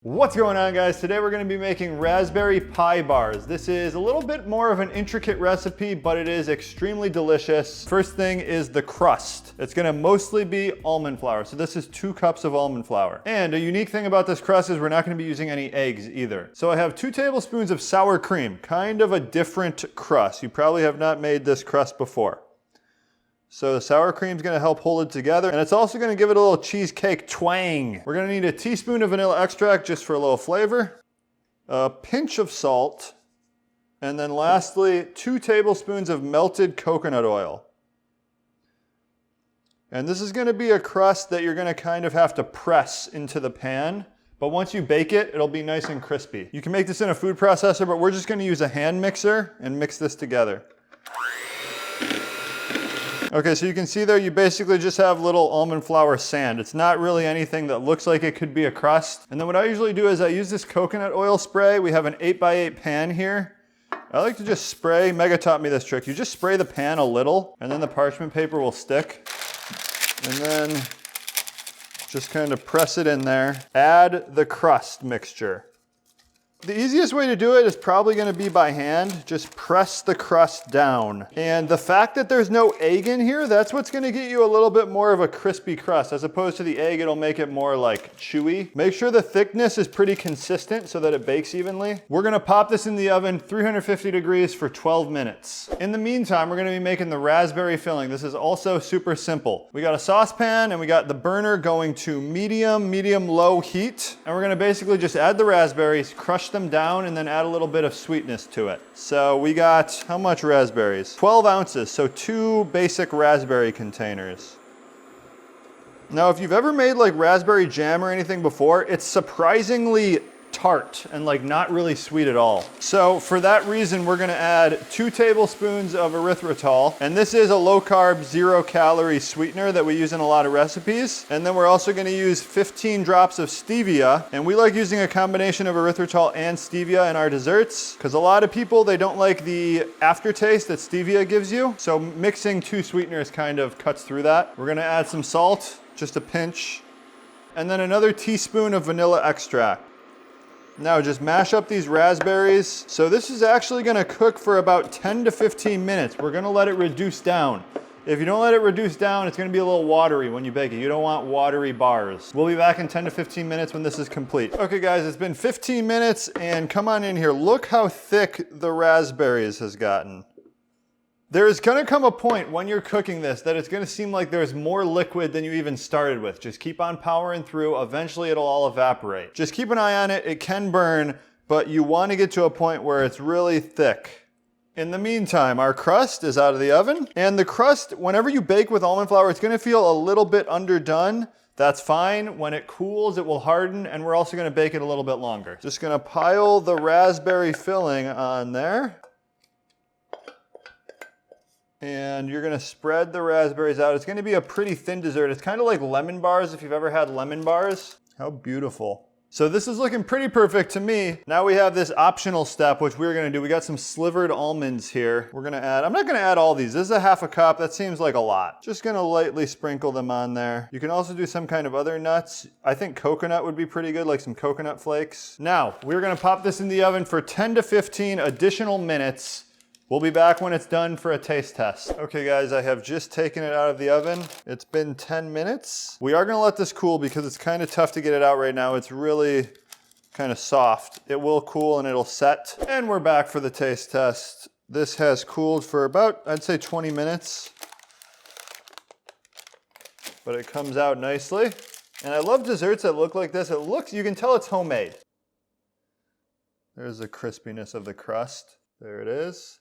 What's going on, guys? Today we're going to be making raspberry pie bars. This is a little bit more of an intricate recipe, but it is extremely delicious. First thing is the crust. It's going to mostly be almond flour. So this is 2 cups of almond flour. And a unique thing about this crust is we're not going to be using any eggs either. So I have 2 tablespoons of sour cream, kind of a different crust. You probably have not made this crust before. So the sour cream is going to help hold it together, and it's also going to give it a little cheesecake twang. We're going to need a teaspoon of vanilla extract just for a little flavor, a pinch of salt, and then lastly, 2 tablespoons of melted coconut oil. And this is going to be a crust that you're going to kind of have to press into the pan, but once you bake it, it'll be nice and crispy. You can make this in a food processor, but we're just going to use a hand mixer and mix this together. Okay, so you can see there, you basically just have little almond flour sand. It's not really anything that looks like it could be a crust. And then what I usually do is I use this coconut oil spray. We have an 8x8 pan here. I like to just spray. Mega taught me this trick. You just spray the pan a little, and then the parchment paper will stick. And then just kind of press it in there. Add the crust mixture. The easiest way to do it is probably going to be by hand. Just press the crust down. And the fact that there's no egg in here, that's what's going to get you a little bit more of a crispy crust. As opposed to the egg, it'll make it more like chewy. Make sure the thickness is pretty consistent so that it bakes evenly. We're going to pop this in the oven, 350 degrees for 12 minutes. In the meantime, we're going to be making the raspberry filling. This is also super simple. We got a saucepan and we got the burner going to medium-low heat. And we're going to basically just add the raspberries, crush them down, and then add a little bit of sweetness to it. So we got, how much raspberries? 12 ounces, so 2 basic raspberry containers. Now, if you've ever made like raspberry jam or anything before, it's surprisingly tart and like not really sweet at all. So for that reason, we're gonna add 2 tablespoons of erythritol. And this is a low carb, 0-calorie sweetener that we use in a lot of recipes. And then we're also gonna use 15 drops of stevia. And we like using a combination of erythritol and stevia in our desserts, because a lot of people, they don't like the aftertaste that stevia gives you. So mixing 2 sweeteners kind of cuts through that. We're gonna add some salt, just a pinch, and then another teaspoon of vanilla extract. Now just mash up these raspberries. So this is actually gonna cook for about 10 to 15 minutes. We're gonna let it reduce down. If you don't let it reduce down, it's gonna be a little watery when you bake it. You don't want watery bars. We'll be back in 10 to 15 minutes when this is complete. Okay guys, it's been 15 minutes and come on in here. Look how thick the raspberries has gotten. There's gonna come a point when you're cooking this that it's gonna seem like there's more liquid than you even started with. Just keep on powering through. Eventually it'll all evaporate. Just keep an eye on it. It can burn, but you wanna get to a point where it's really thick. In the meantime, our crust is out of the oven. And the crust, whenever you bake with almond flour, it's gonna feel a little bit underdone. That's fine. When it cools, it will harden, and we're also gonna bake it a little bit longer. Just gonna pile the raspberry filling on there. And you're gonna spread the raspberries out. It's gonna be a pretty thin dessert. It's kind of like lemon bars if you've ever had lemon bars. How beautiful. So this is looking pretty perfect to me. Now we have this optional step, which we're gonna do. We got some slivered almonds here. We're gonna add, I'm not gonna add all these. This is a half a cup. That seems like a lot. Just gonna lightly sprinkle them on there. You can also do some kind of other nuts. I think coconut would be pretty good, like some coconut flakes. Now, we're gonna pop this in the oven for 10 to 15 additional minutes. We'll be back when it's done for a taste test. Okay guys, I have just taken it out of the oven. It's been 10 minutes. We are gonna let this cool because it's kind of tough to get it out right now. It's really kind of soft. It will cool and it'll set. And we're back for the taste test. This has cooled for about, I'd say 20 minutes. But it comes out nicely. And I love desserts that look like this. It looks, you can tell it's homemade. There's the crispiness of the crust. There it is.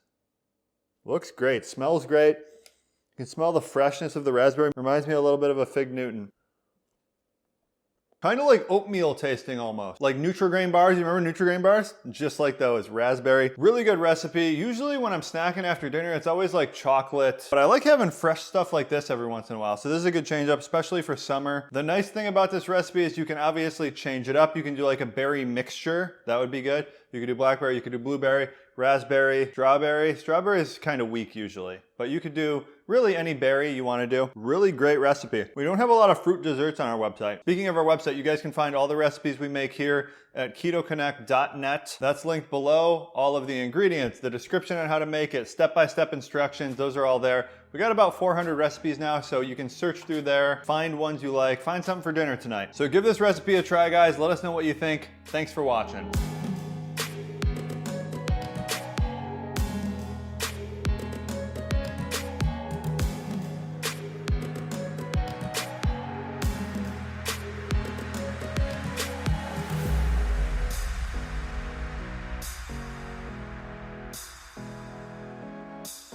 Looks great, smells great. You can smell the freshness of the raspberry. Reminds me a little bit of a Fig Newton. Kind of like oatmeal tasting almost. Like Nutri-Grain bars, you remember Nutri-Grain bars? Just like those, raspberry. Really good recipe. Usually when I'm snacking after dinner, it's always like chocolate. But I like having fresh stuff like this every once in a while. So this is a good change up, especially for summer. The nice thing about this recipe is you can obviously change it up. You can do like a berry mixture. That would be good. You could do blackberry, you could do blueberry, raspberry, strawberry. Strawberry is kind of weak usually, but you could do really any berry you want to do. Really great recipe. We don't have a lot of fruit desserts on our website. Speaking of our website, you guys can find all the recipes we make here at ketoconnect.net. That's linked below. All of the ingredients, the description on how to make it, step-by-step instructions, those are all there. We got about 400 recipes now, so you can search through there, find ones you like, find something for dinner tonight. So give this recipe a try, guys. Let us know what you think. Thanks for watching.